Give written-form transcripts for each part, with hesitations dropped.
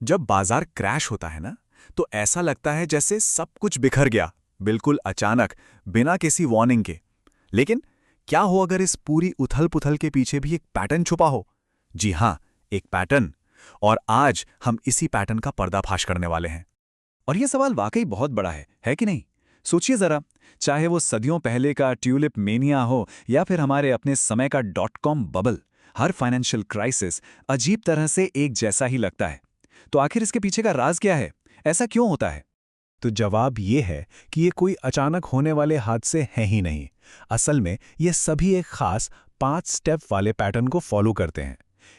जब बाजार क्रैश होता है ना, तो ऐसा लगता है जैसे सब कुछ बिखर गया, बिल्कुल अचानक, बिना किसी वार्निंग के। लेकिन क्या हो अगर इस पूरी उथल-पुथल के पीछे भी एक पैटर्न छुपा हो? जी हाँ, एक पैटर्न। और आज हम इसी पैटर्न का पर्दाफाश करने वाले हैं। और ये सवाल वाकई बहुत बड़ा है कि नहीं? सोचिए जरा, चाहे वो सदियों पहले का ट्यूलिप मेनिया हो या फिर हमारे अपने समय का .com बबल, हर फाइनेंशियल क्राइसिस अजीब तरह से एक जैसा ही लगता है। तो आखिर इसके पीछे का राज क्या है? ऐसा क्यों होता है? तो जवाब ये है कि ये कोई अचानक होने वाले हादसे हैं ही नहीं। असल में ये सभी एक खास 5 स्टेप वाले पैटर्न को फॉलो करते हैं।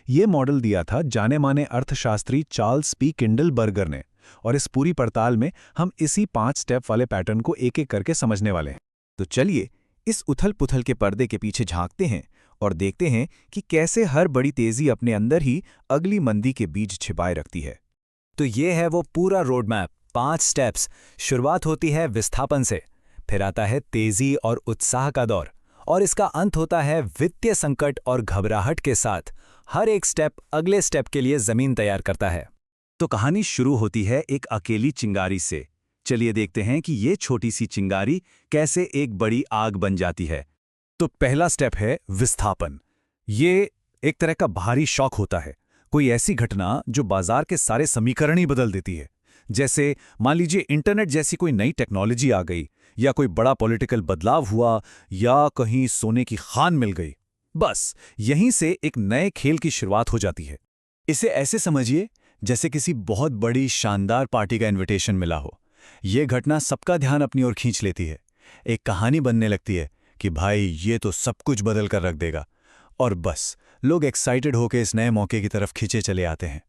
ये मॉडल दिया था जाने माने अर्थशास्त्री चार्ल्स पी किंडलबर्गर ने, और इस पूरी पड़ताल में हम इसी 5 स्टेप वाले पैटर्न को एक एक करके समझने वाले हैं। तो चलिए इस उथल-पुथल के पर्दे के पीछे झांकते हैं और देखते हैं कि कैसे हर बड़ी तेजी अपने अंदर ही अगली मंदी के बीज छिपाए रखती है। तो ये है वो पूरा रोड मैप, 5 स्टेप्स। शुरुआत होती है विस्थापन से, फिर आता है तेजी और उत्साह का दौर, और इसका अंत होता है वित्तीय संकट और घबराहट के साथ। हर एक स्टेप अगले स्टेप के लिए जमीन तैयार करता है। तो कहानी शुरू होती है एक अकेली चिंगारी से। चलिए देखते हैं कि ये छोटी सी चिंगारी कैसे एक बड़ी आग बन जाती है। तो पहला स्टेप है विस्थापन। ये एक तरह का भारी शॉक होता है, कोई ऐसी घटना जो बाजार के सारे समीकरण ही बदल देती है। जैसे मान लीजिए इंटरनेट जैसी कोई नई टेक्नोलॉजी आ गई, या कोई बड़ा पॉलिटिकल बदलाव हुआ, या कहीं सोने की खान मिल गई। बस यहीं से एक नए खेल की शुरुआत हो जाती है। इसे ऐसे समझिए जैसे किसी बहुत बड़ी शानदार पार्टी का इनविटेशन मिला हो। ये घटना सबका ध्यान अपनी ओर खींच लेती है। एक कहानी बनने लगती है कि भाई ये तो सब कुछ बदल कर रख देगा, और बस लोग एक्साइटेड होकर इस नए मौके की तरफ खींचे चले आते हैं।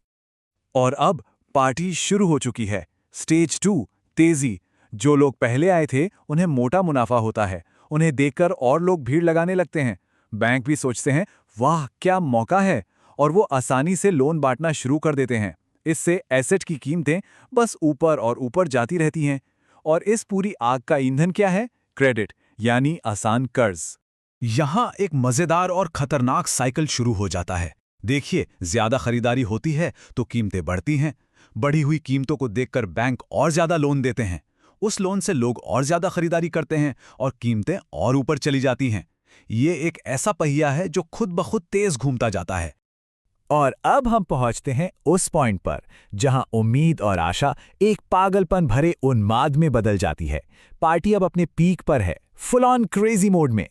और अब पार्टी शुरू हो चुकी है। स्टेज 2, तेजी। जो लोग पहले आए थे उन्हें मोटा मुनाफा होता है। उन्हें देखकर और लोग भीड़ लगाने लगते हैं। बैंक भी सोचते हैं, वाह क्या मौका है, और वो आसानी से लोन बांटना शुरू कर देते हैं। इससे एसेट की कीमतें बस ऊपर और ऊपर जाती रहती हैं। और इस पूरी आग का ईंधन क्या है? क्रेडिट, यानी आसान कर्ज। यहां एक मजेदार और खतरनाक साइकिल शुरू हो जाता है। देखिए, ज्यादा खरीदारी होती है तो कीमतें बढ़ती हैं। बढ़ी हुई कीमतों को देखकर बैंक और ज्यादा लोन देते हैं। उस लोन से लोग और ज्यादा खरीदारी करते हैं और कीमतें और ऊपर चली जाती हैं। ये एक ऐसा पहिया है जो खुद ब खुद तेज घूमता जाता है। और अब हम पहुंचते हैं उस पॉइंट पर जहां उम्मीद और आशा एक पागलपन भरे उन्माद में बदल जाती है। पार्टी अब अपने पीक पर है, फुल ऑन क्रेजी मोड में।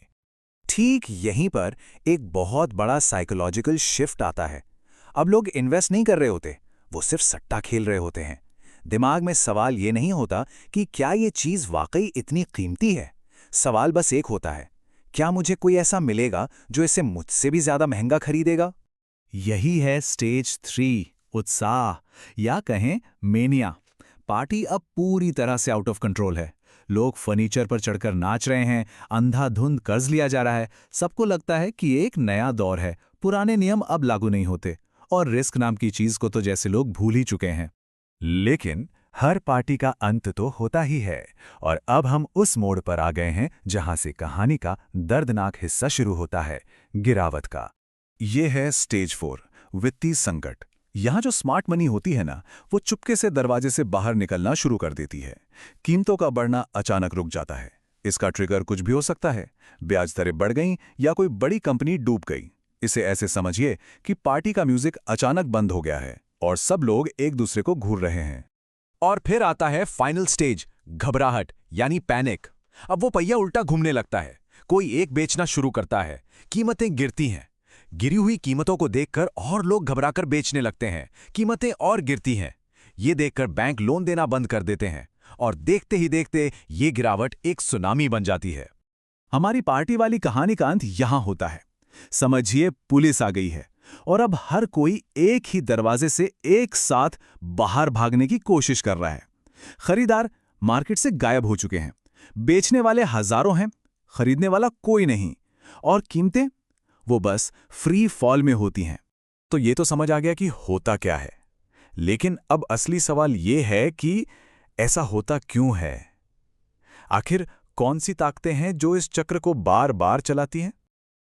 ठीक यहीं पर एक बहुत बड़ा साइकोलॉजिकल शिफ्ट आता है। अब लोग इन्वेस्ट नहीं कर रहे होते, वो सिर्फ सट्टा खेल रहे होते हैं। दिमाग में सवाल ये नहीं होता कि क्या ये चीज़ वाकई इतनी कीमती है। सवाल बस एक होता है, क्या मुझे कोई ऐसा मिलेगा जो इसे मुझसे भी ज्यादा महंगा खरीदेगा? यही है स्टेज 3, उत्साह, या कहें मेनिया। पार्टी अब पूरी तरह से आउट ऑफ कंट्रोल है। लोग फर्नीचर पर चढ़कर नाच रहे हैं, अंधाधुंध कर्ज लिया जा रहा है। सबको लगता है कि एक नया दौर है, पुराने नियम अब लागू नहीं होते, और रिस्क नाम की चीज को तो जैसे लोग भूल ही चुके हैं। लेकिन हर पार्टी का अंत तो होता ही है, और अब हम उस मोड़ पर आ गए हैं जहां से कहानी का दर्दनाक हिस्सा शुरू होता है, गिरावट का। ये है स्टेज 4, वित्तीय संकट। यहाँ जो स्मार्ट मनी होती है ना, वो चुपके से दरवाजे से बाहर निकलना शुरू कर देती है। कीमतों का बढ़ना अचानक रुक जाता है। इसका ट्रिगर कुछ भी हो सकता है। ब्याज दरें बढ़ गईं या कोई बड़ी कंपनी डूब गई। इसे ऐसे समझिए कि पार्टी का म्यूजिक अचानक बंद हो गया है और सब लोग एक दूसरे को घूर रहे हैं। और फिर आता है फाइनल स्टेज, घबराहट यानी पैनिक। अब वो पहिया उल्टा घूमने लगता है। कोई एक बेचना शुरू करता है, कीमतें गिरती हैं। गिरी हुई कीमतों को देखकर और लोग घबराकर बेचने लगते हैं, कीमतें और गिरती हैं। ये देखकर बैंक लोन देना बंद कर देते हैं, और देखते ही देखते ये गिरावट एक सुनामी बन जाती है। हमारी पार्टी वाली कहानी का अंत यहां होता है। समझिए, पुलिस आ गई है और अब हर कोई एक ही दरवाजे से एक साथ बाहर भागने की कोशिश कर रहा है। खरीदार मार्केट से गायब हो चुके हैं। बेचने वाले हजारों हैं, खरीदने वाला कोई नहीं, और कीमतें वो बस फ्री फॉल में होती हैं। तो ये तो समझ आ गया कि होता क्या है। लेकिन अब असली सवाल ये है कि ऐसा होता क्यों है? आखिर कौन सी ताकतें हैं जो इस चक्र को बार बार चलाती हैं?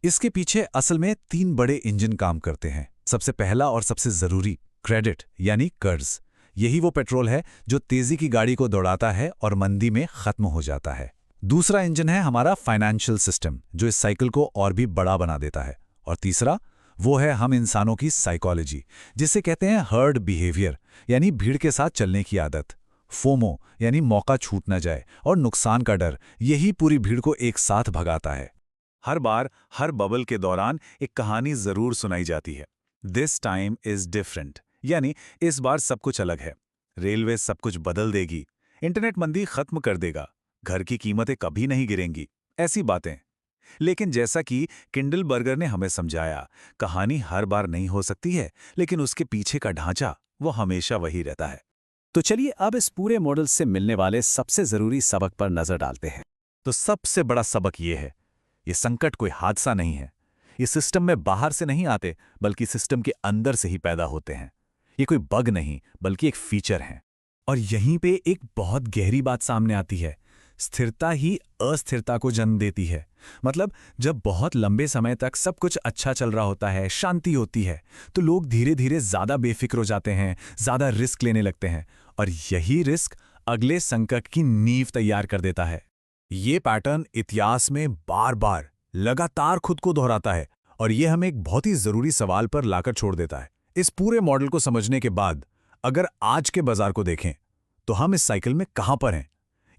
इसके पीछे असल में 3 बड़े इंजन काम करते हैं। सबसे पहला और सबसे जरूरी, क्रेडिट यानी कर्ज। यही वो पेट्रोल है जो तेजी की गाड़ी को दौड़ाता है और मंदी में खत्म हो जाता है। दूसरा इंजन है हमारा फाइनेंशियल सिस्टम, जो इस साइकिल को और भी बड़ा बना देता है। और तीसरा वो है हम इंसानों की साइकोलॉजी, जिसे कहते हैं हर्ड बिहेवियर, यानी भीड़ के साथ चलने की आदत। फोमो यानी मौका छूट न जाए, और नुकसान का डर, यही पूरी भीड़ को एक साथ भगाता है। हर बार हर बबल के दौरान एक कहानी जरूर सुनाई जाती है, दिस टाइम इज डिफरेंट, यानी इस बार सब कुछ अलग है। रेलवे सब कुछ बदल देगी, इंटरनेट मंदी खत्म कर देगा, घर की कीमतें कभी नहीं गिरेंगी, ऐसी बातें। लेकिन जैसा कि किंडलबर्गर ने हमें समझाया, कहानी हर बार नहीं हो सकती है, लेकिन उसके पीछे का ढांचा वो हमेशा वही रहता है। तो चलिए अब इस पूरे मॉडल से मिलने वाले सबसे जरूरी सबक पर नजर डालते हैं। तो सबसे बड़ा सबक ये है, ये संकट कोई हादसा नहीं है। ये सिस्टम में बाहर से नहीं आते, बल्कि सिस्टम के अंदर से ही पैदा होते हैं। ये कोई बग नहीं, बल्कि एक फीचर है। और यहीं पे एक बहुत गहरी बात सामने आती है, स्थिरता ही अस्थिरता को जन्म देती है। मतलब जब बहुत लंबे समय तक सब कुछ अच्छा चल रहा होता है, शांति होती है, तो लोग धीरे धीरे ज्यादा बेफिक्र हो जाते हैं, ज्यादा रिस्क लेने लगते हैं, और यही रिस्क अगले संकट की नींव तैयार कर देता है। ये पैटर्न इतिहास में बार बार लगातार खुद को दोहराता है, और ये हमें एक बहुत ही जरूरी सवाल पर लाकर छोड़ देता है। इस पूरे मॉडल को समझने के बाद अगर आज के बाजार को देखें, तो हम इस साइकिल में कहां पर हैं?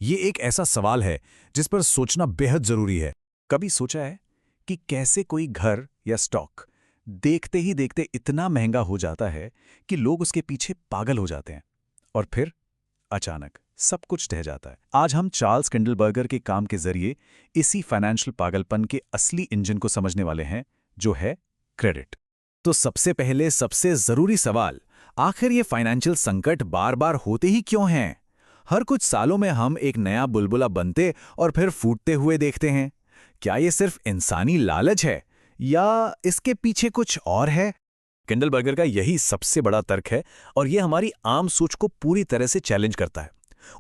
ये एक ऐसा सवाल है जिस पर सोचना बेहद जरूरी है। कभी सोचा है कि कैसे कोई घर या स्टॉक देखते ही देखते इतना महंगा हो जाता है कि लोग उसके पीछे पागल हो जाते हैं, और फिर अचानक सब कुछ ढह जाता है। आज हम चार्ल्स किंडलबर्गर के काम के जरिए इसी फाइनेंशियल पागलपन के असली इंजन को समझने वाले हैं, जो है क्रेडिट। तो सबसे पहले सबसे जरूरी सवाल, आखिर ये फाइनेंशियल संकट बार बार होते ही क्यों हैं? हर कुछ सालों में हम एक नया बुलबुला बनते और फिर फूटते हुए देखते हैं। क्या ये सिर्फ इंसानी लालच है, या इसके पीछे कुछ और है? किंडलबर्गर का यही सबसे बड़ा तर्क है, और ये हमारी आम सोच को पूरी तरह से चैलेंज करता है।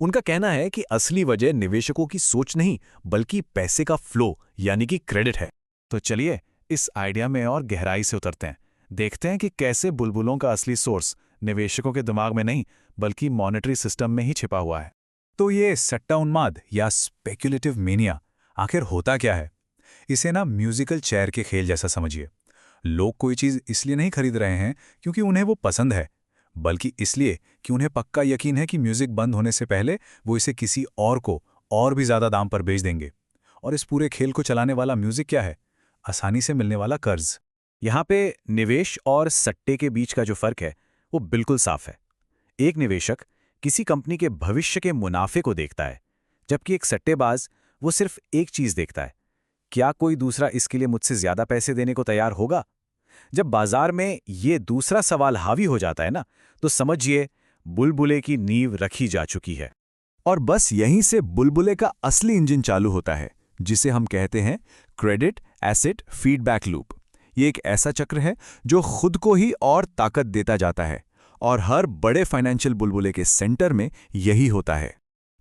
उनका कहना है कि असली वजह निवेशकों की सोच नहीं, बल्कि पैसे का फ्लो यानी कि क्रेडिट है। तो चलिए इस आइडिया में और गहराई से उतरते हैं, देखते हैं कि कैसे बुलबुलों का असली सोर्स निवेशकों के दिमाग में नहीं, बल्कि मॉनेटरी सिस्टम में ही छिपा हुआ है। तो ये सट्टा उन्माद या स्पेक्युलेटिव मेनिया आखिर होता क्या है? इसे ना म्यूजिकल चेयर के खेल जैसा समझिए। लोग कोई चीज़ इसलिए नहीं खरीद रहे हैं क्योंकि उन्हें वो पसंद है, बल्कि इसलिए कि उन्हें पक्का यकीन है कि म्यूजिक बंद होने से पहले वो इसे किसी और को और भी ज़्यादा दाम पर बेच देंगे। और इस पूरे खेल को चलाने वाला म्यूजिक क्या है? आसानी से मिलने वाला कर्ज। यहाँ पे निवेश और सट्टे के बीच का जो फर्क है वो बिल्कुल साफ है। एक निवेशक किसी कंपनी के भविष्य के मुनाफे को देखता है, जबकि एक सट्टेबाज वो सिर्फ एक चीज देखता है, क्या कोई दूसरा इसके लिए मुझसे ज्यादा पैसे देने को तैयार होगा? जब बाजार में ये दूसरा सवाल हावी हो जाता है ना, तो समझिए बुलबुले की नींव रखी जा चुकी है। और बस यहीं से बुलबुले का असली इंजन चालू होता है, जिसे हम कहते हैं क्रेडिट एसेट फीडबैक लूप। ये एक ऐसा चक्र है जो खुद को ही और ताकत देता जाता है, और हर बड़े फाइनेंशियल बुलबुले के सेंटर में यही होता है।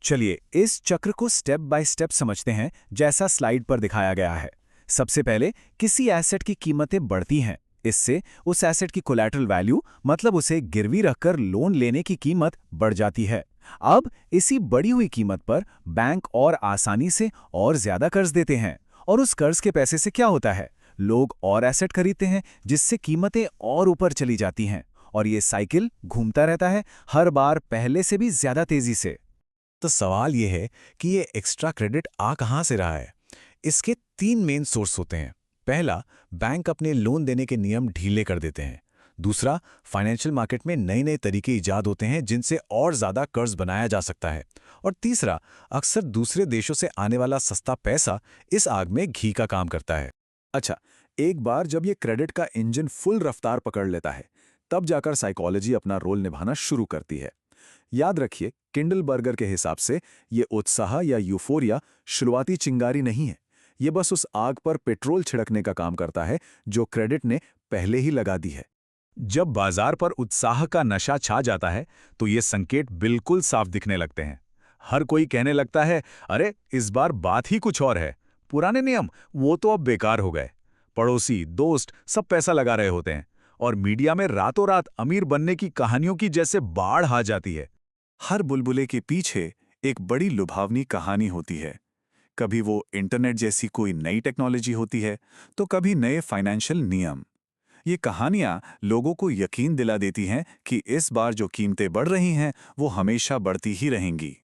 चलिए इस चक्र को स्टेप बाय स्टेप समझते हैं, जैसा स्लाइड पर दिखाया गया है। सबसे पहले किसी एसेट की कीमतें बढ़ती हैं, इससे उस एसेट की कोलैटरल वैल्यू, मतलब उसे गिरवी रखकर लोन लेने की कीमत बढ़ जाती है। अब इसी बढ़ी हुई कीमत पर बैंक और आसानी से और ज्यादा कर्ज देते हैं, और उस कर्ज के पैसे से क्या होता है? लोग और एसेट खरीदते हैं, जिससे कीमतें और ऊपर चली जाती हैं, और ये साइकिल घूमता रहता है, हर बार पहले से भी ज्यादा तेजी से। तो सवाल यह है कि ये एक्स्ट्रा क्रेडिट आ कहां से रहा है? इसके 3 मेन सोर्स होते हैं। पहला, बैंक अपने लोन देने के नियम ढीले कर देते हैं। दूसरा, फाइनेंशियल मार्केट में नए नए तरीके ईजाद होते हैं जिनसे और ज्यादा कर्ज बनाया जा सकता है। और तीसरा, अक्सर दूसरे देशों से आने वाला सस्ता पैसा इस आग में घी का काम करता है। अच्छा, एक बार जब ये क्रेडिट का इंजन फुल रफ्तार पकड़ लेता है, तब जाकर साइकोलॉजी अपना रोल निभाना शुरू करती है। याद रखिए, किंडलबर्गर के हिसाब से ये उत्साह या यूफोरिया शुरुआती चिंगारी नहीं है। ये बस उस आग पर पेट्रोल छिड़कने का काम करता है जो क्रेडिट ने पहले ही लगा दी है। जब बाजार पर उत्साह का नशा छा जाता है, तो ये संकेत बिल्कुल साफ दिखने लगते हैं। हर कोई कहने लगता है, अरे इस बार बात ही कुछ और है, पुराने नियम वो तो अब बेकार हो गए। पड़ोसी, दोस्त सब पैसा लगा रहे होते हैं, और मीडिया में रातों रात अमीर बनने की कहानियों की जैसे बाढ़ आ जाती है। हर बुलबुले के पीछे एक बड़ी लुभावनी कहानी होती है। कभी वो इंटरनेट जैसी कोई नई टेक्नोलॉजी होती है, तो कभी नए फाइनेंशियल नियम। ये कहानियां लोगों को यकीन दिला देती हैं कि इस बार जो कीमतें बढ़ रही हैं वो हमेशा बढ़ती ही रहेंगी।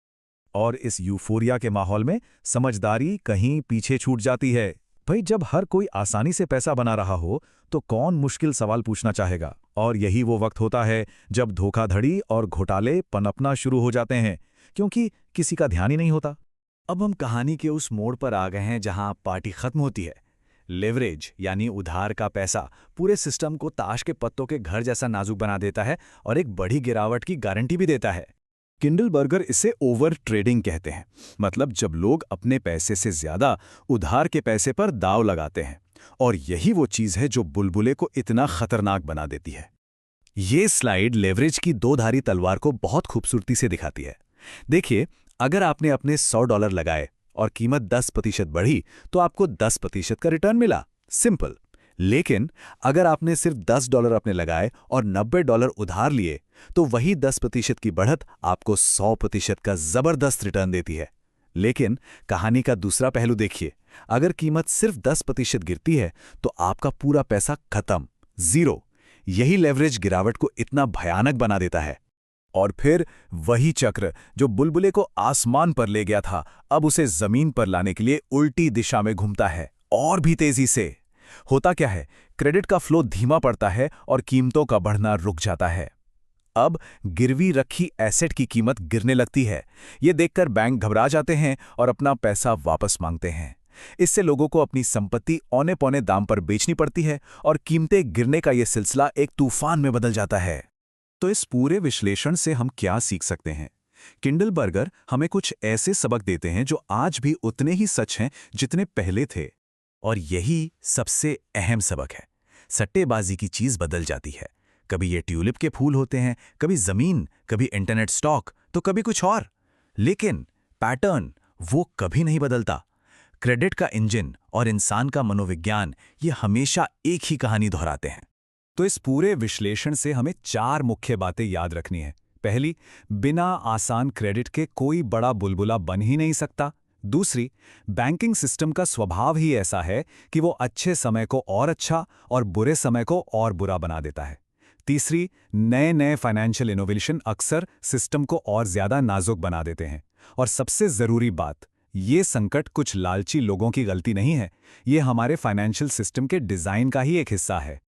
और इस यूफोरिया के माहौल में समझदारी कहीं पीछे छूट जाती है। भाई, जब हर कोई आसानी से पैसा बना रहा हो तो कौन मुश्किल सवाल पूछना चाहेगा? और यही वो वक्त होता है जब धोखाधड़ी और घोटाले पनपना शुरू हो जाते हैं, क्योंकि किसी का ध्यान ही नहीं होता। अब हम कहानी के उस मोड़ पर आ गए हैं जहां पार्टी खत्म होती है। लेवरेज यानी उधार का पैसा पूरे सिस्टम को ताश के पत्तों के घर जैसा नाजुक बना देता है और एक बड़ी गिरावट की गारंटी भी देता है। किंडलबर्गर इसे ओवर ट्रेडिंग कहते हैं, मतलब जब लोग अपने पैसे से ज्यादा उधार के पैसे पर दांव लगाते हैं। और यही वो चीज है जो बुलबुले को इतना खतरनाक बना देती है। ये स्लाइड लेवरेज की दो धारी तलवार को बहुत खूबसूरती से दिखाती है। देखिए, अगर आपने अपने $100 लगाए और कीमत 10% बढ़ी तो आपको 10% का रिटर्न मिला, सिंपल। लेकिन अगर आपने सिर्फ $10 अपने लगाए और $90 उधार लिए तो वही 10% की बढ़त आपको 100% का जबरदस्त रिटर्न देती है। लेकिन कहानी का दूसरा पहलू देखिए, अगर कीमत सिर्फ 10% गिरती है तो आपका पूरा पैसा खत्म, जीरो। यही लेवरेज गिरावट को इतना भयानक बना देता है। और फिर वही चक्र जो बुलबुले को आसमान पर ले गया था, अब उसे जमीन पर लाने के लिए उल्टी दिशा में घूमता है, और भी तेजी से। होता क्या है, क्रेडिट का फ्लो धीमा पड़ता है और कीमतों का बढ़ना रुक जाता है। अब गिरवी रखी एसेट की कीमत गिरने लगती है। ये देखकर बैंक घबरा जाते हैं और अपना पैसा वापस मांगते हैं। इससे लोगों को अपनी संपत्ति औने पौने दाम पर बेचनी पड़ती है और कीमतें गिरने का यह सिलसिला एक तूफान में बदल जाता है। तो इस पूरे विश्लेषण से हम क्या सीख सकते हैं? किंडलबर्गर हमें कुछ ऐसे सबक देते हैं जो आज भी उतने ही सच हैं जितने पहले थे। और यही सबसे अहम सबक है। सट्टेबाजी की चीज बदल जाती है। कभी ये ट्यूलिप के फूल होते हैं, कभी जमीन, कभी इंटरनेट स्टॉक, तो कभी कुछ और। लेकिन पैटर्न वो कभी नहीं बदलता। क्रेडिट का इंजन और इंसान का मनोविज्ञान ये हमेशा एक ही कहानी दोहराते हैं। तो इस पूरे विश्लेषण से हमें 4 मुख्य बातें याद रखनी है। पहली, बिना आसान क्रेडिट के कोई बड़ा बुलबुला बन ही नहीं सकता। दूसरी, बैंकिंग सिस्टम का स्वभाव ही ऐसा है कि वो अच्छे समय को और अच्छा और बुरे समय को और बुरा बना देता है। तीसरी, नए नए फाइनेंशियल इनोवेशन अक्सर सिस्टम को और ज्यादा नाजुक बना देते हैं। और सबसे जरूरी बात, ये संकट कुछ लालची लोगों की गलती नहीं है, ये हमारे फाइनेंशियल सिस्टम के डिजाइन का ही एक हिस्सा है।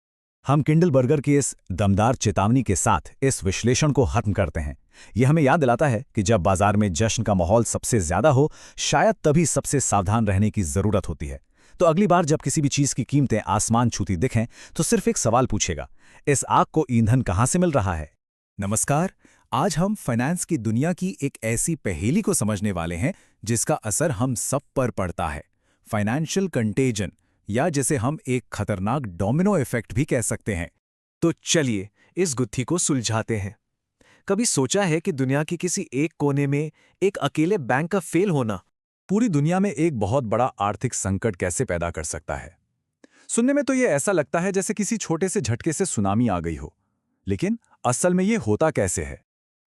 हम किंडलबर्गर की इस दमदार चेतावनी के साथ इस विश्लेषण को खत्म करते हैं। यह हमें याद दिलाता है कि जब बाजार में जश्न का माहौल सबसे ज्यादा हो, शायद तभी सबसे सावधान रहने की जरूरत होती है। तो अगली बार जब किसी भी चीज की कीमतें आसमान छूती दिखें तो सिर्फ एक सवाल पूछेगा, इस आग को ईंधन कहां से मिल रहा है? नमस्कार, आज हम फाइनेंस की दुनिया की एक ऐसी पहेली को समझने वाले हैं जिसका असर हम सब पर पड़ता है, फाइनेंशियल कंटेजन, या जिसे हम एक खतरनाक डोमिनो इफेक्ट भी कह सकते हैं। तो चलिए इस गुत्थी को सुलझाते हैं। कभी सोचा है कि दुनिया के किसी एक कोने में एक अकेले बैंक का फेल होना पूरी दुनिया में एक बहुत बड़ा आर्थिक संकट कैसे पैदा कर सकता है? सुनने में तो ये ऐसा लगता है जैसे किसी छोटे से झटके से सुनामी आ गई हो, लेकिन असल में ये होता कैसे है?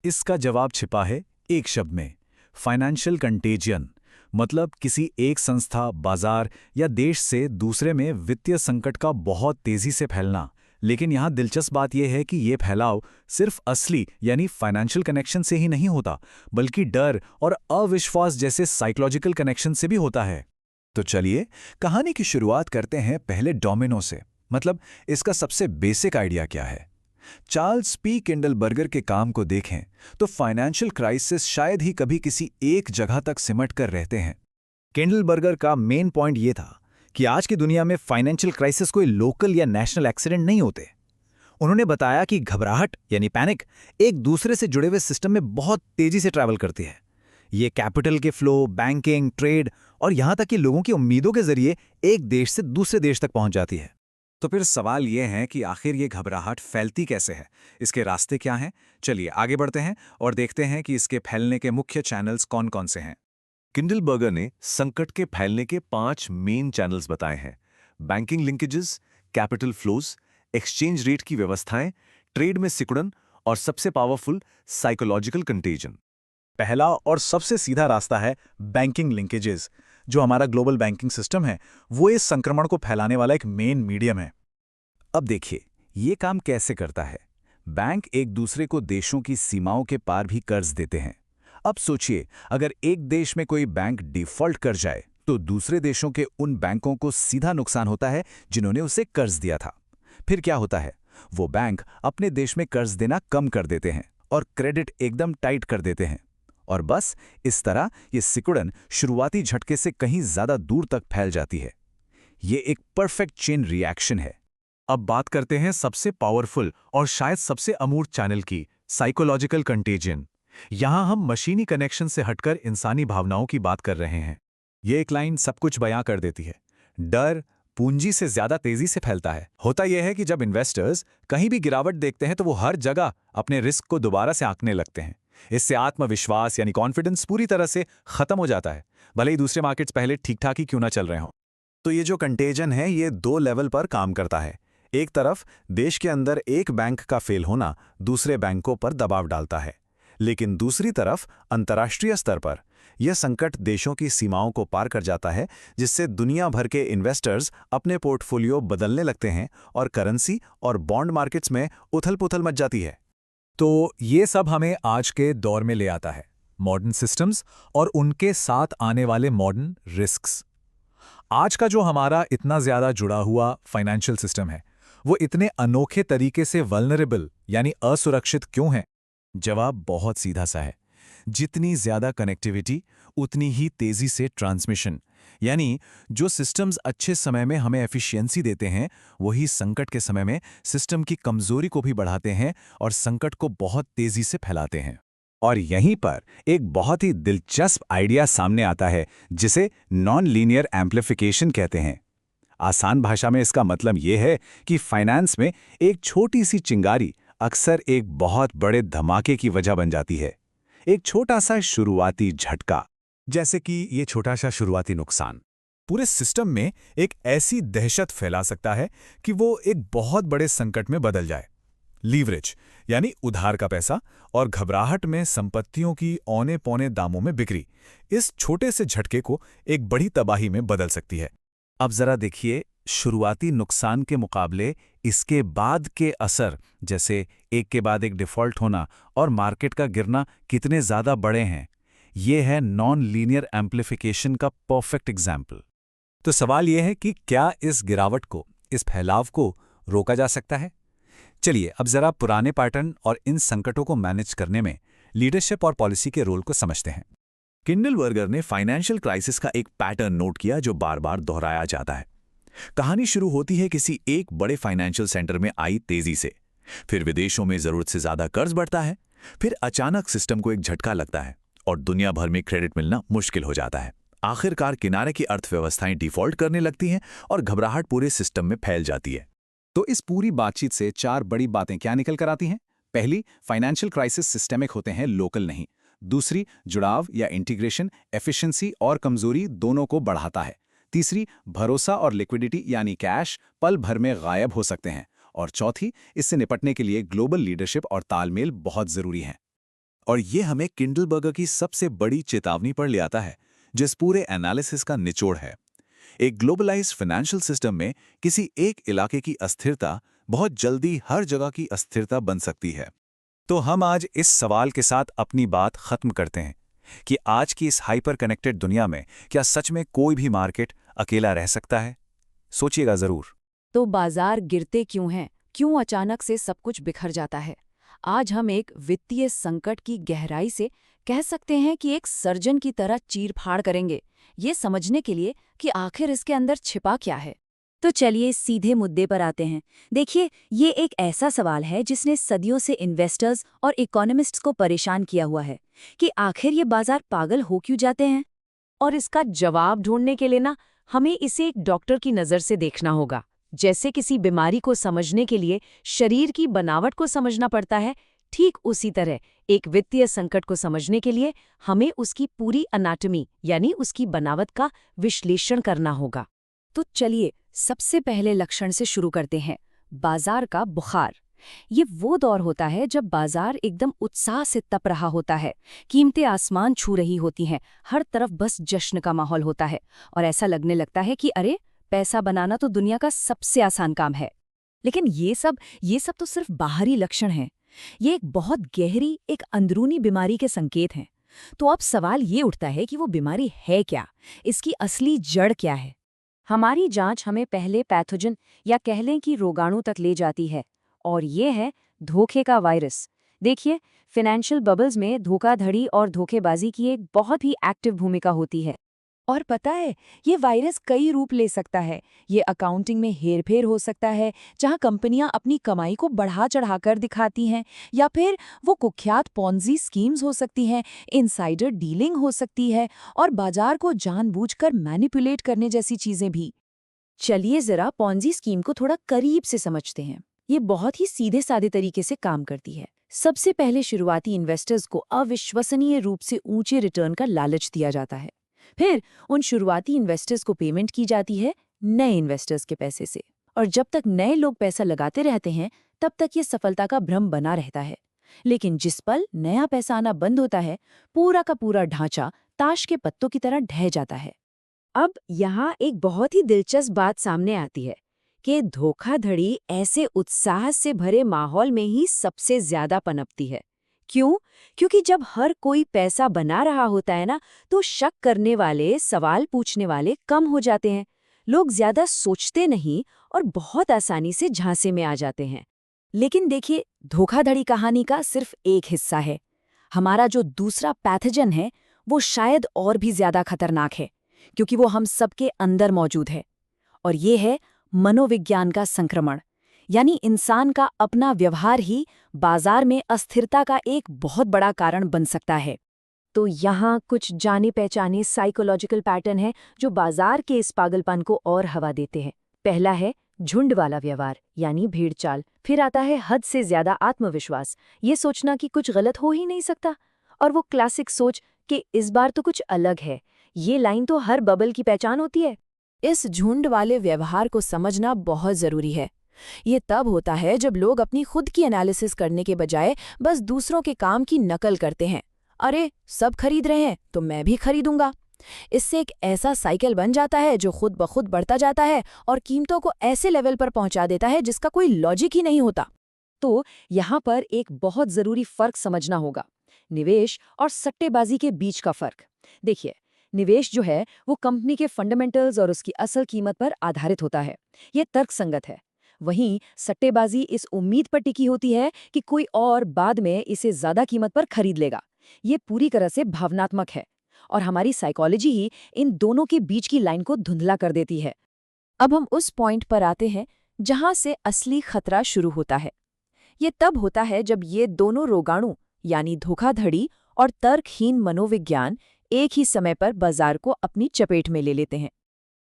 इसका जवाब छिपा है एक शब्द में, फाइनेंशियल कंटेजियन। मतलब किसी एक संस्था, बाजार या देश से दूसरे में वित्तीय संकट का बहुत तेजी से फैलना। लेकिन यहां दिलचस्प बात यह है कि यह फैलाव सिर्फ असली यानी फाइनेंशियल कनेक्शन से ही नहीं होता, बल्कि डर और अविश्वास जैसे साइकोलॉजिकल कनेक्शन से भी होता है। तो चलिए कहानी की शुरुआत करते हैं पहले डोमिनो से। मतलब इसका सबसे बेसिक आइडिया क्या है? चार्ल्स पी किंडलबर्गर के काम को देखें तो फाइनेंशियल क्राइसिस शायद ही कभी किसी एक जगह तक सिमट कर रहते हैं। किंडलबर्गर का मेन पॉइंट ये था कि आज की दुनिया में फाइनेंशियल क्राइसिस कोई लोकल या नेशनल एक्सीडेंट नहीं होते। उन्होंने बताया कि घबराहट यानी पैनिक एक दूसरे से जुड़े हुए सिस्टम में बहुत तेजी से ट्रैवल करती है। ये कैपिटल के फ्लो, बैंकिंग, ट्रेड और यहां तक कि लोगों की उम्मीदों के जरिए एक देश से दूसरे देश तक पहुंच जाती है। तो फिर सवाल यह है कि आखिर ये घबराहट फैलती कैसे है? इसके रास्ते क्या हैं? चलिए आगे बढ़ते हैं और देखते हैं कि इसके फैलने के मुख्य चैनल्स कौन कौन से हैं। किंडलबर्गर ने संकट के फैलने के 5 मेन चैनल्स बताए हैं: banking linkages, capital flows, exchange rate की व्यवस्थाएं, ट्रेड में सिकुड़न और सबसे पावरफुल साइकोलॉजिकल कंटेजन। पहला और सबसे सीधा रास्ता है बैंकिंग लिंकेजेस। जो हमारा ग्लोबल बैंकिंग सिस्टम है वो इस संक्रमण को फैलाने वाला एक मेन मीडियम है। अब देखिए ये काम कैसे करता है। बैंक एक दूसरे को देशों की सीमाओं के पार भी कर्ज देते हैं। अब सोचिए, अगर एक देश में कोई बैंक डिफॉल्ट कर जाए तो दूसरे देशों के उन बैंकों को सीधा नुकसान होता है जिन्होंने उसे कर्ज दिया था। फिर क्या होता है, वो बैंक अपने देश में कर्ज देना कम कर देते हैं और क्रेडिट एकदम टाइट कर देते हैं। और बस इस तरह ये सिकुड़न शुरुआती झटके से कहीं ज्यादा दूर तक फैल जाती है। ये एक परफेक्ट चेन रिएक्शन है। अब बात करते हैं सबसे पावरफुल और शायद सबसे अमूर्त चैनल की, साइकोलॉजिकल कंटेजियन। यहां हम मशीनी कनेक्शन से हटकर इंसानी भावनाओं की बात कर रहे हैं। ये एक लाइन सब कुछ बयां कर देती है। डर पूंजी से ज्यादा तेजी से फैलता है। होता यह है कि जब इन्वेस्टर्स कहीं भी गिरावट देखते हैं तो वो हर जगह अपने रिस्क को दोबारा से आंकने लगते हैं। इससे आत्मविश्वास यानी कॉन्फिडेंस पूरी तरह से खत्म हो जाता है, भले ही दूसरे मार्केट्स पहले ठीक ठाक ही क्यों ना चल रहे हों। तो ये जो कंटेजन है ये 2 लेवल पर काम करता है। एक तरफ देश के अंदर एक बैंक का फेल होना दूसरे बैंकों पर दबाव डालता है, लेकिन दूसरी तरफ अंतर्राष्ट्रीय स्तर पर यह संकट देशों की सीमाओं को पार कर जाता है, जिससे दुनिया भर के इन्वेस्टर्स अपने पोर्टफोलियो बदलने लगते हैं और करेंसी और बॉन्ड मार्केट्स में उथल-पुथल मच जाती है। तो ये सब हमें आज के दौर में ले आता है, मॉडर्न सिस्टम्स और उनके साथ आने वाले मॉडर्न रिस्क्स। आज का जो हमारा इतना ज्यादा जुड़ा हुआ फाइनेंशियल सिस्टम है वो इतने अनोखे तरीके से वल्नरेबल यानी असुरक्षित क्यों है? जवाब बहुत सीधा सा है। जितनी ज्यादा कनेक्टिविटी उतनी ही तेजी से ट्रांसमिशन। यानी जो सिस्टम्स अच्छे समय में हमें एफिशिएंसी देते हैं वही संकट के समय में सिस्टम की कमजोरी को भी बढ़ाते हैं और संकट को बहुत तेजी से फैलाते हैं। और यहीं पर एक बहुत ही दिलचस्प आइडिया सामने आता है जिसे नॉन लीनियर एम्प्लीफिकेशन कहते हैं। आसान भाषा में इसका मतलब यह है कि फाइनेंस में एक छोटी सी चिंगारी अक्सर एक बहुत बड़े धमाके की वजह बन जाती है। एक छोटा सा शुरुआती झटका, जैसे कि ये छोटा सा शुरुआती नुकसान, पूरे सिस्टम में एक ऐसी दहशत फैला सकता है कि वो एक बहुत बड़े संकट में बदल जाए। लीवरेज यानी उधार का पैसा और घबराहट में संपत्तियों की औने पौने दामों में बिक्री इस छोटे से झटके को एक बड़ी तबाही में बदल सकती है। अब जरा देखिए, शुरुआती नुकसान के मुकाबले इसके बाद के असर, जैसे एक के बाद एक डिफॉल्ट होना और मार्केट का गिरना, कितने ज्यादा बड़े हैं। ये है नॉन लीनियर एम्प्लीफिकेशन का परफेक्ट एग्जाम्पल। तो सवाल यह है कि क्या इस गिरावट को, इस फैलाव को रोका जा सकता है? चलिए अब जरा पुराने पैटर्न और इन संकटों को मैनेज करने में लीडरशिप और पॉलिसी के रोल को समझते हैं। किंडलबर्गर ने फाइनेंशियल क्राइसिस का एक पैटर्न नोट किया जो बार बार दोहराया जाता है। कहानी शुरू होती है किसी एक बड़े फाइनेंशियल सेंटर में आई तेजी से, फिर विदेशों में जरूरत से ज्यादा कर्ज बढ़ता है, फिर अचानक सिस्टम को एक झटका लगता है और दुनिया भर में क्रेडिट मिलना मुश्किल हो जाता है। आखिरकार किनारे की अर्थव्यवस्थाएं डिफॉल्ट करने लगती हैं और घबराहट पूरे सिस्टम में फैल जाती है। तो इस पूरी बातचीत से 4 बड़ी बातें क्या निकल कर आती हैं? पहली, फाइनेंशियल क्राइसिस सिस्टेमिक होते हैं, लोकल नहीं। दूसरी, जुड़ाव या इंटीग्रेशन एफिशिएंसी और कमजोरी दोनों को बढ़ाता है। तीसरी, भरोसा और लिक्विडिटी यानी कैश पल भर में गायब हो सकते हैं। और चौथी, इससे निपटने के लिए ग्लोबल लीडरशिप और तालमेल बहुत जरूरी है। और ये हमें किंडलबर्गर की सबसे बड़ी चेतावनी पर ले आता है, जिस पूरे एनालिसिस का निचोड़ है। एक ग्लोबलाइज्ड फाइनेंशियल सिस्टम में किसी एक इलाके की अस्थिरता बहुत जल्दी हर जगह की अस्थिरता बन सकती है। तो हम आज इस सवाल के साथ अपनी बात खत्म करते हैं कि आज की इस हाइपर कनेक्टेड दुनिया में क्या सच में कोई भी मार्केट अकेला रह सकता है? सोचिएगा जरूर। तो बाजार गिरते क्यों हैं? क्यों अचानक से सब कुछ बिखर जाता है? आज हम एक वित्तीय संकट की गहराई से, कह सकते हैं कि एक सर्जन की तरह चीर-फाड़ करेंगे, ये समझने के लिए कि आखिर इसके अंदर छिपा क्या है। तो चलिए सीधे मुद्दे पर आते हैं। देखिए, ये एक ऐसा सवाल है जिसने सदियों से इन्वेस्टर्स और इकोनॉमिस्ट्स को परेशान किया हुआ है कि आखिर ये बाजार पागल हो क्यों जाते हैं। और इसका जवाब ढूंढने के लिए ना हमें इसे एक डॉक्टर की नज़र से देखना होगा। जैसे किसी बीमारी को समझने के लिए शरीर की बनावट को समझना पड़ता है, ठीक उसी तरह एक वित्तीय संकट को समझने के लिए हमें उसकी पूरी अनाटमी यानी उसकी बनावट का विश्लेषण करना होगा। तो चलिए सबसे पहले लक्षण से शुरू करते हैं, बाजार का बुखार। ये वो दौर होता है जब बाजार एकदम उत्साह से तप रहा होता है, कीमतें आसमान छू रही होती हैं, हर तरफ बस जश्न का माहौल होता है और ऐसा लगने लगता है कि अरे, पैसा बनाना तो दुनिया का सबसे आसान काम है। लेकिन ये सब तो सिर्फ बाहरी लक्षण हैं। ये एक बहुत गहरी, एक अंदरूनी बीमारी के संकेत हैं। तो अब सवाल ये उठता है कि वो बीमारी है क्या, इसकी असली जड़ क्या है। हमारी जांच हमें पहले पैथोजन या कह लें कि रोगाणु तक ले जाती है, और ये है धोखे का वायरस। देखिए, फाइनेंशियल बबल्स में धोखाधड़ी और धोखेबाजी की एक बहुत ही एक्टिव भूमिका होती है। और पता है, ये वायरस कई रूप ले सकता है। ये अकाउंटिंग में हेरफेर हो सकता है, जहां कंपनियां अपनी कमाई को बढ़ा चढ़ाकर दिखाती हैं, या फिर वो कुख्यात पॉन्जी स्कीम्स हो सकती हैं, इनसाइडर डीलिंग हो सकती है, और बाजार को जानबूझकर मैनिपुलेट करने जैसी चीजें भी। चलिए जरा पॉन्जी स्कीम को थोड़ा करीब से समझते हैं। ये बहुत ही सीधे साधे तरीके से काम करती है। सबसे पहले शुरुआती इन्वेस्टर्स को अविश्वसनीय रूप से ऊंचे रिटर्न का लालच दिया जाता है। फिर उन शुरुआती इन्वेस्टर्स को पेमेंट की जाती है नए इन्वेस्टर्स के पैसे से, और जब तक नए लोग पैसा लगाते रहते हैं तब तक ये सफलता का भ्रम बना रहता है। लेकिन जिस पल नया पैसा आना बंद होता है, पूरा का पूरा ढांचा ताश के पत्तों की तरह ढह जाता है। अब यहाँ एक बहुत ही दिलचस्प बात सामने आती है कि धोखाधड़ी ऐसे उत्साह से भरे माहौल में ही सबसे ज्यादा पनपती है। क्यों? क्योंकि जब हर कोई पैसा बना रहा होता है ना, तो शक करने वाले, सवाल पूछने वाले कम हो जाते हैं। लोग ज्यादा सोचते नहीं और बहुत आसानी से झांसे में आ जाते हैं। लेकिन देखिए, धोखाधड़ी कहानी का सिर्फ एक हिस्सा है। हमारा जो दूसरा पैथोजन है, वो शायद और भी ज्यादा खतरनाक है, क्योंकि वो हम सबके अंदर मौजूद है। और ये है मनोविज्ञान का संक्रमण, यानी इंसान का अपना व्यवहार ही बाजार में अस्थिरता का एक बहुत बड़ा कारण बन सकता है। तो यहाँ कुछ जाने पहचाने साइकोलॉजिकल पैटर्न हैं जो बाजार के इस पागलपन को और हवा देते हैं। पहला है झुंड वाला व्यवहार, यानी भीड़ चाल। फिर आता है हद से ज्यादा आत्मविश्वास, ये सोचना कि कुछ गलत हो ही नहीं सकता। और वो क्लासिक सोच कि इस बार तो कुछ अलग है। ये लाइन तो हर बबल की पहचान होती है। इस झुंड वाले व्यवहार को समझना बहुत जरूरी है। ये तब होता है जब लोग अपनी खुद की एनालिसिस करने के बजाय बस दूसरों के काम की नकल करते हैं। अरे, सब खरीद रहे हैं तो मैं भी खरीदूंगा। इससे एक ऐसा साइकिल बन जाता है जो खुद ब खुद बढ़ता जाता है और कीमतों को ऐसे लेवल पर पहुंचा देता है जिसका कोई लॉजिक ही नहीं होता। तो यहाँ पर एक बहुत जरूरी फर्क समझना होगा, निवेश और सट्टेबाजी के बीच का फर्क। देखिए, निवेश जो है वो कंपनी के फंडामेंटल्स और उसकी असल कीमत पर आधारित होता है, ये तर्कसंगत है। वहीं सट्टेबाजी इस उम्मीद पर टिकी होती है कि कोई और बाद में इसे ज्यादा कीमत पर खरीद लेगा। ये पूरी तरह से भावनात्मक है और हमारी साइकोलॉजी ही इन दोनों के बीच की लाइन को धुंधला कर देती है। अब हम उस पॉइंट पर आते हैं जहां से असली खतरा शुरू होता है। ये तब होता है जब ये दोनों रोगाणु, यानी धोखाधड़ी और तर्कहीन मनोविज्ञान, एक ही समय पर बाजार को अपनी चपेट में ले लेते हैं।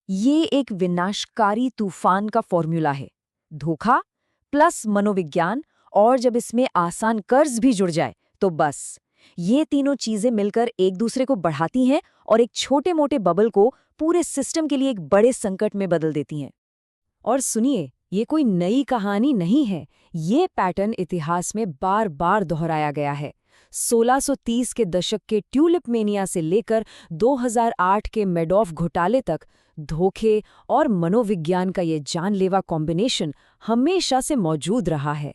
ये एक विनाशकारी तूफान का फॉर्मूला है, धोखा प्लस मनोविज्ञान, और जब इसमें आसान कर्ज भी जुड़ जाए तो बस ये तीनों चीजें मिलकर एक दूसरे को बढ़ाती हैं और एक छोटे मोटे बबल को पूरे सिस्टम के लिए एक बड़े संकट में बदल देती हैं। और सुनिए, ये कोई नई कहानी नहीं है। ये पैटर्न इतिहास में बार बार दोहराया गया है। 1630 के दशक के ट्यूलिप मेनिया से लेकर 2008 के मैडॉफ घोटाले तक धोखे और मनोविज्ञान का ये जानलेवा कॉम्बिनेशन हमेशा से मौजूद रहा है।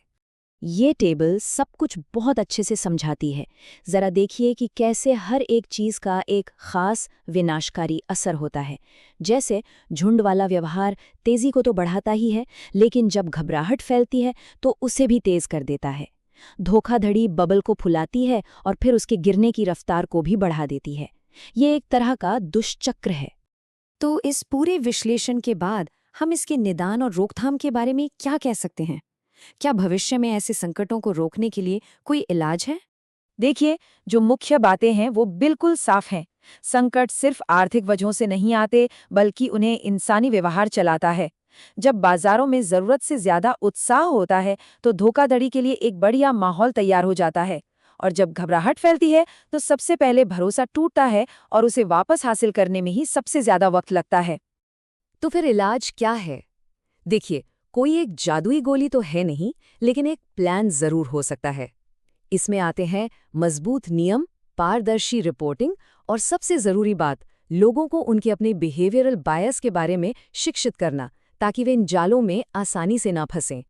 ये टेबल सब कुछ बहुत अच्छे से समझाती है। जरा देखिए कि कैसे हर एक चीज का एक खास विनाशकारी असर होता है। जैसे झुंड वाला व्यवहार तेजी को तो बढ़ाता ही है, लेकिन जब घबराहट फैलती है तो उसे भी तेज कर देता है। धोखाधड़ी बबल को फुलाती है और फिर उसके गिरने की रफ्तार को भी बढ़ा देती है। ये एक तरह का दुष्चक्र है। तो इस पूरे विश्लेषण के बाद हम इसके निदान और रोकथाम के बारे में क्या कह सकते हैं? क्या भविष्य में ऐसे संकटों को रोकने के लिए कोई इलाज है? देखिए, जो मुख्य बातें हैं वो बिल्कुल साफ हैं। संकट सिर्फ आर्थिक वजहों से नहीं आते, बल्कि उन्हें इंसानी व्यवहार चलाता है। जब बाजारों में जरूरत से ज्यादा उत्साह होता है तो धोखाधड़ी के लिए एक बढ़िया माहौल तैयार हो जाता है, और जब घबराहट फैलती है तो सबसे पहले भरोसा टूटता है और उसे वापस हासिल करने में ही सबसे ज्यादा वक्त लगता है। तो फिर इलाज क्या है? देखिए, कोई एक जादुई गोली तो है नहीं, लेकिन एक प्लान जरूर हो सकता है। इसमें आते हैं मजबूत नियम, पारदर्शी रिपोर्टिंग और सबसे जरूरी बात, लोगों को उनके अपने बिहेवियरल बायस के बारे में शिक्षित करना, ताकि वे इन जालों में आसानी से ना फंसें।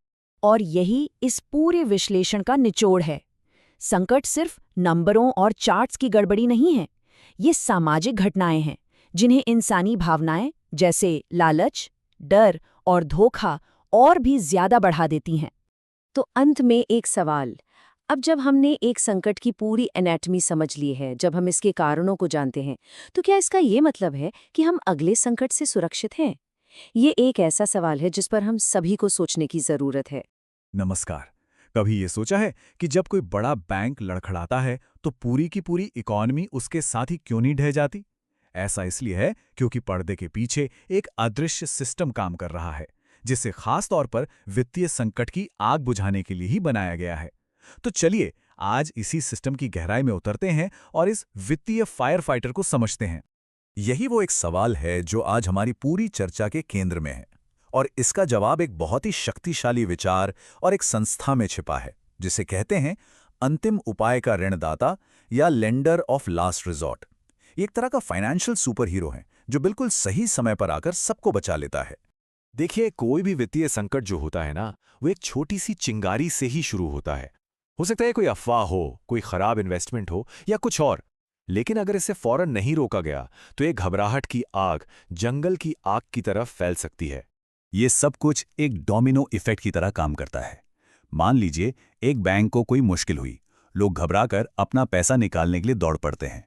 और यही इस पूरे विश्लेषण का निचोड़ है। संकट सिर्फ नंबरों और चार्ट्स की गड़बड़ी नहीं है, ये सामाजिक घटनाएं हैं जिन्हें इंसानी भावनाएं जैसे लालच, डर और धोखा और भी ज्यादा बढ़ा देती हैं। तो अंत में एक सवाल, अब जब हमने एक संकट की पूरी एनाटमी समझ ली है, जब हम इसके कारणों को जानते हैं, तो क्या इसका ये मतलब है कि हम अगले संकट से सुरक्षित हैं? ये एक ऐसा सवाल है जिस पर हम सभी को सोचने की जरूरत है। नमस्कार। कभी ये सोचा है कि जब कोई बड़ा बैंक लड़खड़ाता है तो पूरी की पूरी इकॉनमी उसके साथ ही क्यों नहीं ढह जाती? ऐसा इसलिए है क्योंकि पर्दे के पीछे एक अदृश्य सिस्टम काम कर रहा है, जिसे खास तौर पर वित्तीय संकट की आग बुझाने के लिए ही बनाया गया है। तो चलिए आज इसी सिस्टम की गहराई में उतरते हैं और इस वित्तीय फायर फाइटर को समझते हैं। यही वो एक सवाल है जो आज हमारी पूरी चर्चा के केंद्र में है, और इसका जवाब एक बहुत ही शक्तिशाली विचार और एक संस्था में छिपा है, जिसे कहते हैं अंतिम उपाय का ऋणदाता या लेंडर ऑफ लास्ट रिजॉर्ट। ये एक तरह का फाइनेंशियल सुपर हीरो है जो बिल्कुल सही समय पर आकर सबको बचा लेता है। देखिए, कोई भी वित्तीय संकट जो होता है ना, वो एक छोटी सी चिंगारी से ही शुरू होता है। हो सकता है कोई अफवाह हो, कोई खराब इन्वेस्टमेंट हो या कुछ और, लेकिन अगर इसे फौरन नहीं रोका गया तो ये घबराहट की आग जंगल की आग की तरफ फैल सकती है। ये सब कुछ एक डोमिनो इफेक्ट की तरह काम करता है। मान लीजिए एक बैंक को कोई मुश्किल हुई, लोग घबराकर अपना पैसा निकालने के लिए दौड़ पड़ते हैं।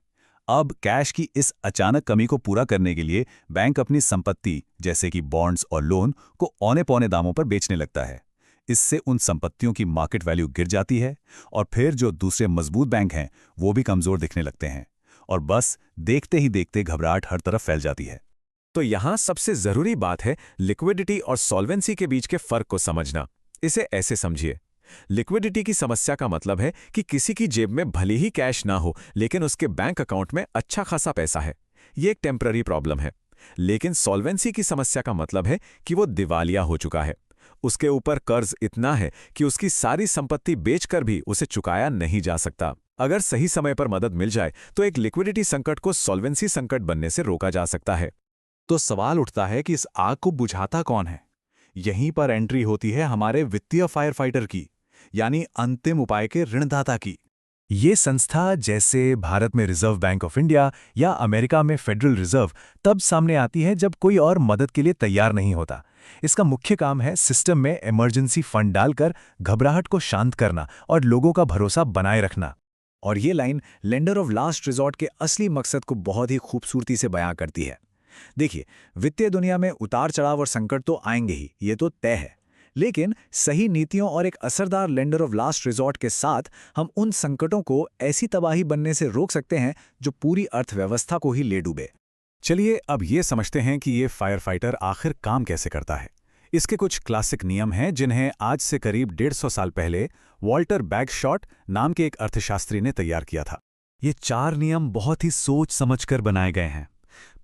अब कैश की इस अचानक कमी को पूरा करने के लिए बैंक अपनी संपत्ति जैसे कि बॉन्ड्स और लोन को औने पौने दामों पर बेचने लगता है। इससे उन संपत्तियों की मार्केट वैल्यू गिर जाती है और फिर जो दूसरे मजबूत बैंक हैं वो भी कमजोर दिखने लगते हैं, और बस देखते ही देखते घबराहट हर तरफ फैल जाती है। तो यहाँ सबसे जरूरी बात है लिक्विडिटी और सॉल्वेंसी के बीच के फर्क को समझना। इसे ऐसे समझिए, लिक्विडिटी की समस्या का मतलब है कि किसी की जेब में भले ही कैश ना हो, लेकिन उसके बैंक अकाउंट में अच्छा खासा पैसा है। ये एक टेम्पररी प्रॉब्लम है। लेकिन सॉल्वेंसी की समस्या का मतलब है कि वो दिवालिया हो चुका है, उसके ऊपर कर्ज इतना है कि उसकी सारी संपत्ति बेचकर भी उसे चुकाया नहीं जा सकता। अगर सही समय पर मदद मिल जाए तो एक लिक्विडिटी संकट को सॉल्वेंसी संकट बनने से रोका जा सकता है। तो सवाल उठता है कि इस आग को बुझाता कौन है? यहीं पर एंट्री होती है हमारे वित्तीय फायर फाइटर की, यानी अंतिम उपाय के ऋणदाता की। ये संस्था जैसे भारत में रिजर्व बैंक ऑफ इंडिया या अमेरिका में फेडरल रिजर्व तब सामने आती है जब कोई और मदद के लिए तैयार नहीं होता। इसका मुख्य काम है सिस्टम में इमरजेंसी फंड डालकर घबराहट को शांत करना और लोगों का भरोसा बनाए रखना। और ये line lender of last resort के असली मकसद को बहुत ही खूबसूरती से बयां करती है। देखिए, वित्तीय दुनिया में उतार चढ़ाव और संकट तो आएंगे ही, ये तो तय है, लेकिन सही नीतियों और एक असरदार लेंडर ऑफ लास्ट रिजॉर्ट के साथ हम उन संकटों को ऐसी तबाही बनने से रोक सकते हैं जो पूरी अर्थव्यवस्था को ही ले डूबे। चलिए अब ये समझते हैं कि ये फायर फाइटर आखिर काम कैसे करता है। इसके कुछ क्लासिक नियम हैं जिन्हें आज से करीब 150 साल पहले वॉल्टर बैगशॉट नाम के एक अर्थशास्त्री ने तैयार किया था। ये 4 नियम बहुत ही सोच समझकर बनाए गए हैं।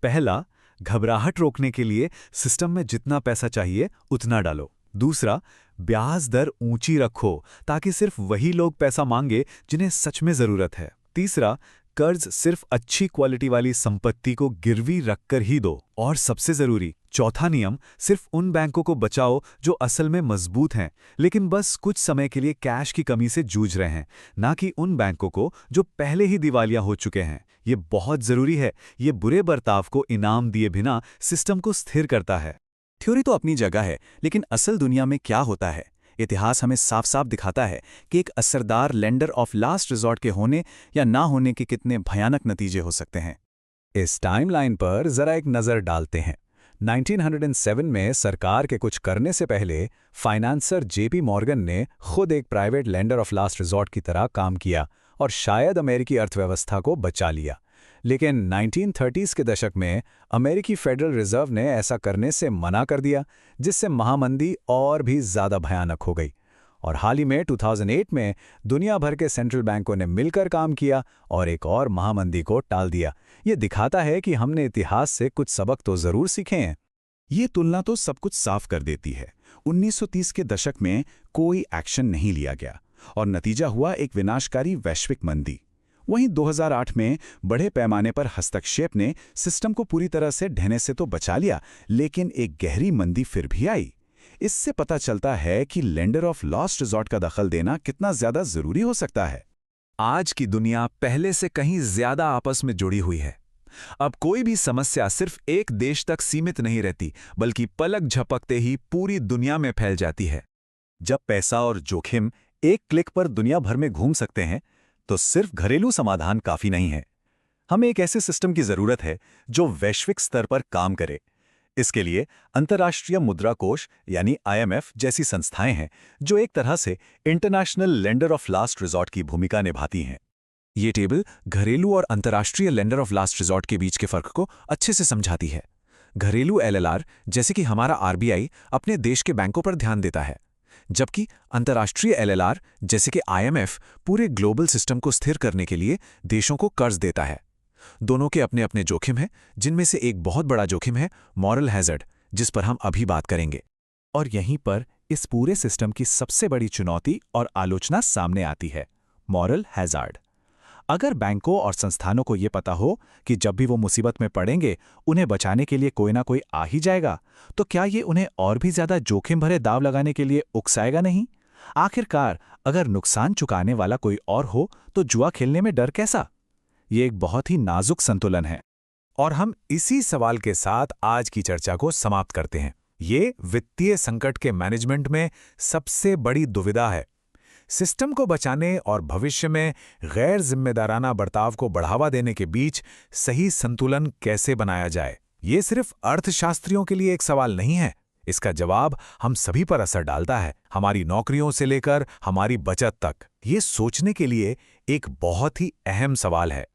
पहला, घबराहट रोकने के लिए सिस्टम में जितना पैसा चाहिए उतना डालो। दूसरा, ब्याज दर ऊंची रखो ताकि सिर्फ वही लोग पैसा मांगे जिन्हें सच में जरूरत है। तीसरा, कर्ज सिर्फ अच्छी क्वालिटी वाली संपत्ति को गिरवी रखकर ही दो। और सबसे जरूरी चौथा नियम, सिर्फ उन बैंकों को बचाओ जो असल में मजबूत हैं लेकिन बस कुछ समय के लिए कैश की कमी से जूझ रहे हैं, ना कि उन बैंकों को जो पहले ही दिवालिया हो चुके हैं। ये बहुत जरूरी है। ये बुरे बर्ताव को इनाम दिए बिना सिस्टम को स्थिर करता है। थ्योरी तो अपनी जगह है, लेकिन असल दुनिया में क्या होता है? इतिहास हमें साफ साफ दिखाता है कि एक असरदार लेंडर ऑफ लास्ट रिजॉर्ट के होने या ना होने के कितने भयानक नतीजे हो सकते हैं। इस टाइमलाइन पर जरा एक नज़र डालते हैं। 1907 में सरकार के कुछ करने से पहले फाइनेंसर जेपी मॉर्गन ने खुद एक private lender of last resort की तरह काम किया और शायद अमेरिकी अर्थव्यवस्था को बचा लिया। लेकिन 1930s के दशक में अमेरिकी फेडरल रिजर्व ने ऐसा करने से मना कर दिया, जिससे महामंदी और भी ज़्यादा भयानक हो गई। और हाल ही में 2008 में दुनिया भर के सेंट्रल बैंकों ने मिलकर काम किया और एक और महामंदी को टाल दिया। ये दिखाता है कि हमने इतिहास से कुछ सबक तो ज़रूर सीखे हैं। ये तुलना तो सब कुछ साफ कर देती है 1930 के दशक में कोई एक्शन नहीं लिया गया और नतीजा हुआ एक विनाशकारी वैश्विक मंदी। वहीं 2008 में बड़े पैमाने पर हस्तक्षेप ने सिस्टम को पूरी तरह से ढहने से तो बचा लिया, लेकिन एक गहरी मंदी फिर भी आई। इससे पता चलता है कि लेंडर ऑफ लास्ट रिजॉर्ट का दखल देना कितना ज्यादा जरूरी हो सकता है। आज की दुनिया पहले से कहीं ज्यादा आपस में जुड़ी हुई है। अब कोई भी समस्या सिर्फ एक देश तक सीमित नहीं रहती, बल्कि पलक झपकते ही पूरी दुनिया में फैल जाती है। जब पैसा और जोखिम एक क्लिक पर दुनिया भर में घूम सकते हैं, तो सिर्फ घरेलू समाधान काफी नहीं है। हमें एक ऐसे सिस्टम की जरूरत है जो वैश्विक स्तर पर काम करे। इसके लिए अंतर्राष्ट्रीय मुद्रा कोष यानी IMF जैसी संस्थाएं हैं जो एक तरह से international lender of last resort की भूमिका निभाती हैं। ये टेबल घरेलू और अंतर्राष्ट्रीय लेंडर ऑफ लास्ट रिजॉर्ट के बीच के फर्क को अच्छे से समझाती है। घरेलू LLR जैसे कि हमारा RBI अपने देश के बैंकों पर ध्यान देता है, जबकि अंतर्राष्ट्रीय LLR जैसे कि IMF पूरे ग्लोबल सिस्टम को स्थिर करने के लिए देशों को कर्ज देता है। दोनों के अपने अपने जोखिम हैं, जिनमें से एक बहुत बड़ा जोखिम है मॉरल हैजर्ड, जिस पर हम अभी बात करेंगे। और यहीं पर इस पूरे सिस्टम की सबसे बड़ी चुनौती और आलोचना सामने आती है, मॉरल हैजार्ड। अगर बैंकों और संस्थानों को ये पता हो कि जब भी वो मुसीबत में पड़ेंगे उन्हें बचाने के लिए कोई ना कोई आ ही जाएगा, तो क्या ये उन्हें और भी ज्यादा जोखिम भरे दाव लगाने के लिए उकसाएगा नहीं? आखिरकार अगर नुकसान चुकाने वाला कोई और हो तो जुआ खेलने में डर कैसा? ये एक बहुत ही नाजुक संतुलन है। और हम इसी सवाल के साथ आज की चर्चा को समाप्त करते हैं। ये वित्तीय संकट के मैनेजमेंट में सबसे बड़ी दुविधा है। सिस्टम को बचाने और भविष्य में गैर जिम्मेदाराना बर्ताव को बढ़ावा देने के बीच सही संतुलन कैसे बनाया जाए, ये सिर्फ अर्थशास्त्रियों के लिए एक सवाल नहीं है। इसका जवाब हम सभी पर असर डालता है, हमारी नौकरियों से लेकर हमारी बचत तक। ये सोचने के लिए एक बहुत ही अहम सवाल है।